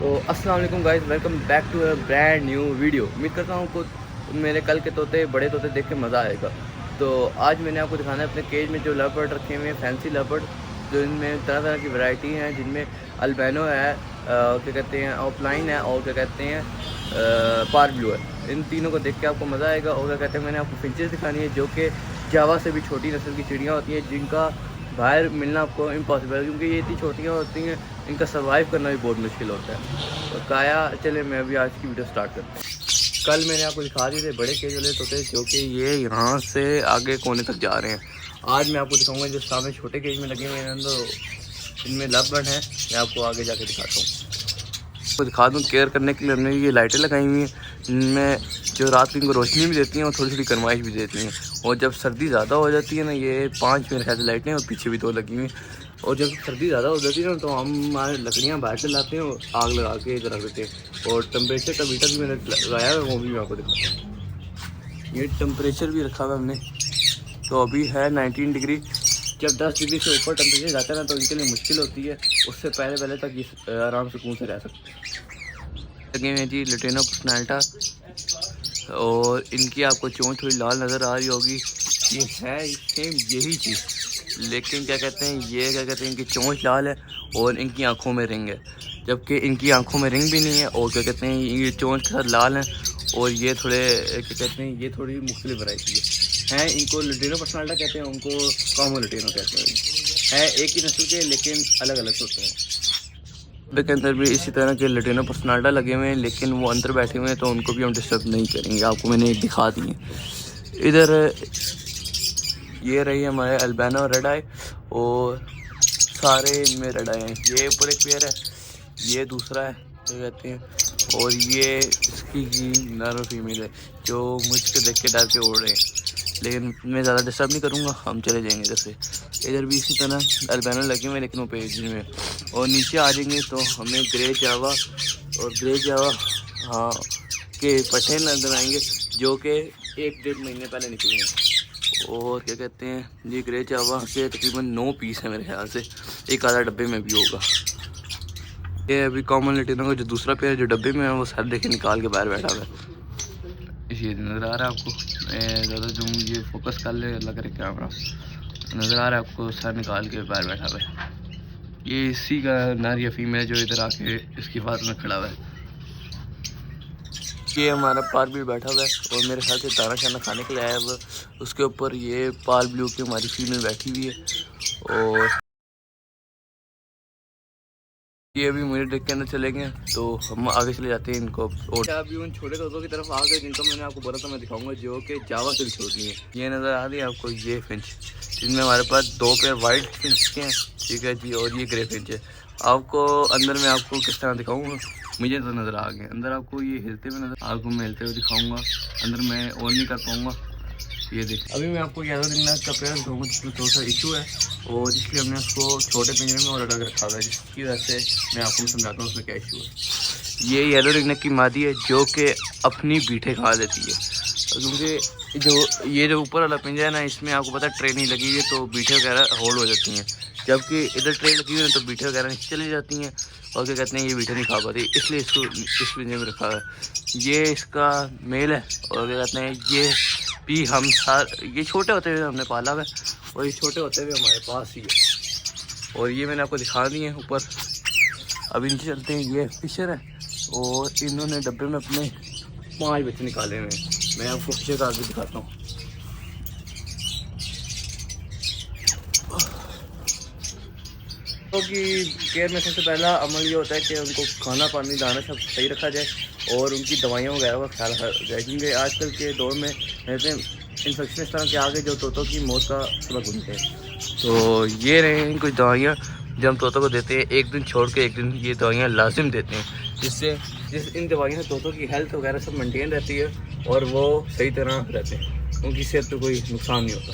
तो अस्सलाम वालेकुम guys, welcome back to a brand new video. उम्मीद करता हूँ आपको मेरे कल के तोते, बड़े तोते देख के मज़ा आएगा। तो आज मैंने आपको दिखाना है अपने केज में जो लव बर्ड रखे हुए हैं, फैंसी लव बर्ड, जो इनमें तरह तरह की वैरायटी हैं, जिनमें अल्बिनो है, क्या कहते हैं ऑफलाइन है, और क्या कहते हैं पार ब्लू है। इन तीनों को देख के आपको मज़ा आएगा। और क्या कहते हैं मैंने आपको फिंचेस दिखानी है, जो कि जावा से भी छोटी नस्ल की चिड़ियाँ होती हैं, जिनका बाहर मिलना आपको इम्पॉसिबल है, क्योंकि ये इतनी छोटियाँ होती हैं, इनका सर्वाइव करना भी बहुत मुश्किल होता है। तो काया चले मैं अभी आज की वीडियो स्टार्ट करता हूँ। कल मैंने आपको दिखा दिए थे बड़े केज वाले तोते, जो कि ये यहाँ से आगे कोने तक जा रहे हैं। आज मैं आपको दिखाऊंगा जो सामने छोटे केज में लगे हुए हैं, तो इनमें लव बर्ड हैं। मैं आपको आगे जाके दिखाता हूँ, आपको दिखा दूँ। केयर करने के लिए हमने ये लाइटें लगाई हुई हैं, इनमें जो रात को इनको रोशनी भी देती हैं और थोड़ी थोड़ी गर्माइश भी देती हैं। और जब सर्दी ज़्यादा हो जाती है ना, ये 5 मेरे ख्याल से लाइटें और पीछे भी 2 लगी हुई हैं। और जब सर्दी ज़्यादा हो जाती है ना, तो हम हमारे लकड़ियाँ बाहर से लाते हैं और आग लगा के इधर रख देते हैं। और टेम्परेचर का मीटर भी मैंने लगाया है, वो भी मैं आपको दिखाता हूँ। ये टेम्परेचर भी रखा हुआ हमने, तो अभी है 19 डिग्री। जब 10 डिग्री से ऊपर टेम्परेचर जाता है ना, तो इनके लिए मुश्किल होती है। उससे पहले तक ये आराम सुकून से रह सकते हैं। लगे हुए जी लुटेनो पर्सनैलिटा, और इनकी आपको चोंच थोड़ी लाल नज़र आ रही होगी। ये है सेम यही चीज़, लेकिन क्या कहते हैं इनकी चोंच लाल है और इनकी आंखों में रिंग है, जबकि इनकी आंखों में रिंग भी नहीं है। और क्या कहते हैं ये चोंच के साथ लाल है, और ये थोड़े क्या कहते हैं ये थोड़ी मुख्तलिफ वैरायटी है। इनको लुटेनो पर्सनैलिटा कहते हैं, उनको कॉमन लुटेनो कहते हैं। एक ही नस्ल के लेकिन अलग अलग होते हैं। के अंदर भी इसी तरह के लुटेनो पर्सनैलिटा लगे हुए हैं, लेकिन वो अंदर बैठे हुए हैं, तो उनको भी हम डिस्टर्ब नहीं करेंगे। आपको मैंने एक दिखा दिए। इधर ये रही हमारे अल्बिनो रेड आई, और सारे इनमें रेड आई हैं। ये ऊपर एक पेयर है, ये दूसरा है क्या कहते हैं, और ये इसकी नर और फीमेल है, जो मुझको देख के डर के उड़ रहे हैं। लेकिन मैं ज़्यादा डिस्टर्ब नहीं करूँगा, हम चले जाएंगे इधर से। इधर भी इसी तरह अल्बिनो लगे हुए हैं, लेकिन वो पेज में। और नीचे आ जाएंगे तो हमें ग्रे जावा और ग्रे जावा हाँ के पट्टे नजर आएंगे, जो कि 1-1.5 महीने पहले निकले हैं। और क्या कहते हैं ये ग्रे जावा के तकरीबन 9 पीस है मेरे ख्याल से, एक आधा डब्बे में भी होगा। ये अभी कॉमन लुटेनो का जो दूसरा पेयर जो डब्बे में है, वो सर देखे निकाल के बाहर बैठा हुआ है। ये नज़र आ रहा है आपको, मैं ज़्यादा जूम ये फोकस कर ले, अल्लाह करे कैमरा नज़र आ रहा है आपको, सर निकाल के बाहर बैठा हुआ है। ये इसी का नर या फीमेल जो इधर आके इसकी हिफाजत में खड़ा हुआ है। ये हमारा पाल भी बैठा हुआ है, और मेरे ख्याल से दाना शाना खाने के लिए आया है। उसके ऊपर ये पाल ब्लू की हमारी फीमेल बैठी हुई है। और ये अभी मुझे देख के अंदर चलेंगे, तो हम आगे चले जाते हैं इनको। और अभी उन छोटे तोतों की तरफ आ गए, जिनको मैंने आपको बोला था मैं दिखाऊंगा, जो कि जावा से भी छोटी है। ये नज़र आ रही है आपको, ये फिंच, जिनमें हमारे पास 2 पेयर वाइट फिंच के हैं, ठीक है जी, और ये ग्रे फिंच है। आपको अंदर में आपको किस तरह दिखाऊंगा, मुझे तो नज़र आ गए। अंदर आपको ये हिलते हुए नज़र, आपको मैं हिलते हुए दिखाऊंगा। अंदर मैं ऑन नहीं कर पाऊँगा, ये देख। अभी मैं आपको येलो रिंग नेक का पेयर दिखाऊंगा, जिसमें थोड़ा सा इशू है, और इसलिए हमने उसको छोटे पिंजरे में और अलग रखा हुआ है, जिसकी वजह से मैं आपको समझाता हूँ उसमें क्या इशू है। ये येलो रिंग नेक की मादी है, जो कि अपनी बीठे खा लेती है, क्योंकि जो ऊपर वाला पिंजरा है ना, इसमें आपको पता है ट्रे नहीं लगी हुई है, तो बीठे वगैरह होल्ड हो जाती हैं। जबकि इधर ट्रे लगी हुई है, तो बीठे वगैरह नीचे चली जाती हैं, और क्या कहते हैं ये बीठे नहीं खा पाती, इसलिए इसको इस पिंजरे में रखा है। ये इसका मेल है, और क्या कहते हैं ये भी हम ये छोटे होते हुए हमने पाला हुआ है, और ये छोटे होते हुए हमारे पास ही है। और ये मैंने आपको दिखा दिए हैं ऊपर। अभी नीचे चलते हैं, ये फिशर है, और इन्होंने डब्बे में अपने 5 बच्चे निकाले हुए हैं। मैं आपको फिशर का आगे दिखाता हूँ। तो कि केयर में सबसे पहला अमल ये होता है कि उनको खाना पानी दाना सब सही रखा जाए, और उनकी दवाइयाँ वगैरह का ख्याल रखा जाए, क्योंकि आजकल के दौर में कहते हैं इन्फेक्शन इस तरह के आगे जो तोतों की मौत का सबक बनते हैं। तो ये रहे हैं कुछ दवाइयाँ जो हम तोतों को देते हैं, एक दिन छोड़ के एक दिन ये दवाइयाँ लाजिम देते हैं, जिससे इन दवाइयों से तोतों की हेल्थ वगैरह सब मेनटेन रहती है, और वो सही तरह रहते हैं, उनकी सेहत पर कोई नुकसान नहीं होता।